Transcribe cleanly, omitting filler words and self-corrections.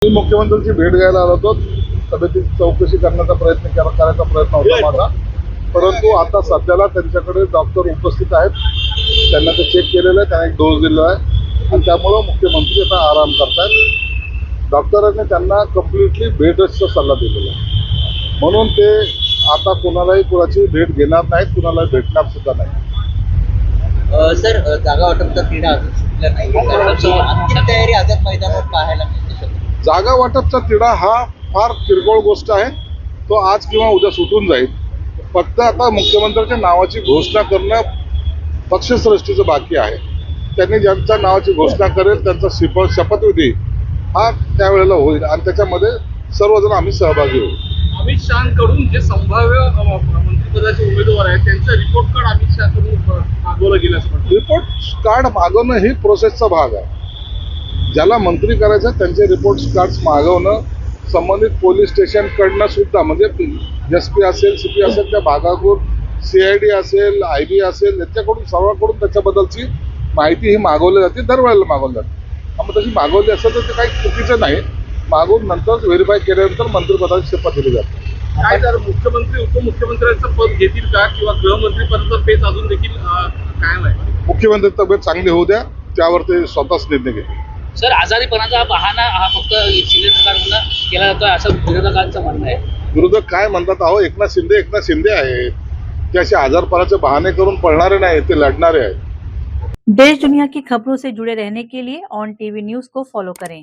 मी मुख्यमंत्र्यांची भेट घ्यायला आलो होतो. तब्येतीची चौकशी करण्याचा करायचा प्रयत्न होता माझा, परंतु आता सध्याला त्यांच्याकडे डॉक्टर उपस्थित आहेत. त्यांना ते चेक केलेलं आहे, त्यांना एक डोस दिलेला आहे आणि त्यामुळं मुख्यमंत्री आता आराम करतायत. डॉक्टरांनी त्यांना कम्प्लिटली बेड रेस्टचा सल्ला दिलेला आहे, म्हणून ते आता कुणालाही कुणाची भेट घेणार नाहीत, कुणाला भेटणार सुद्धा नाही. सर, जागा वाटपचा तिढा अजून सुटला नाही, अंतिम तयारी आझाद मैदानावर पाहायला मिळते. जागा वाटपचा तिढा हा फार किरकोळ गोष्ट आहे, तो आज किंवा उद्या सुटून जाईल. फक्त आता मुख्यमंत्र्यांच्या नावाची घोषणा करणं पक्षश्रेष्ठीचं बाकी आहे. त्यांनी ज्यांच्या नावाची घोषणा करेल त्यांचा शपथविधी हा त्यावेळेला होईल आणि त्याच्यामध्ये सर्वजण आम्ही सहभागी होऊ. अमित शहाकडून जे संभाव्य मंत्रिपदाचे उमेदवार आहेत त्यांचं रिपोर्ट कार्ड अमित शहाकडून मागवलं गेलं असं म्हणतात. रिपोर्ट कार्ड मागवणं ही प्रोसेसचा भाग आहे. ज्याला मंत्री करायचं त्यांचे रिपोर्ट कार्ड्स मागवणं, संबंधित पोलीस स्टेशनकडनं सुद्धा म्हणजे SP असेल, CP असेल, त्या भागाकडून CID असेल, IB असेल, याच्याकडून सर्वांकडून त्याच्याबद्दलची माहिती ही मागवली जाते, दरवेळेला मागवली जाते. मग तशी मागवली असेल तर ते काही चुकीचं नाही. मागवून नंतर व्हेरीफाय केल्यानंतर मंत्रिपदाची शपथ दिली जाते. काय जर मुख्यमंत्री उपमुख्यमंत्र्यांचं पद घेतील का किंवा गृहमंत्री पदाचा पेच अजून देखील कायम आहे? मुख्यमंत्री तब्येत चांगली होऊ द्या, त्यावर ते स्वतःच निर्णय घेतील. सर, आजारीपणाचा बहाणा हा फक्त शिंदे सरकारकडून केला जातोय असं विरोधकांचं म्हणणं आहे. विरोधक काय म्हणतात, अहो एकनाथ शिंदे आहेत, ते असे आजारपणाचे बहाणे करून पळणारे नाही, ते लढणारे आहेत. देश दुनिया की खबरों से जुड़े रहने के लिए ऑन टीवी न्यूज को फॉलो करें।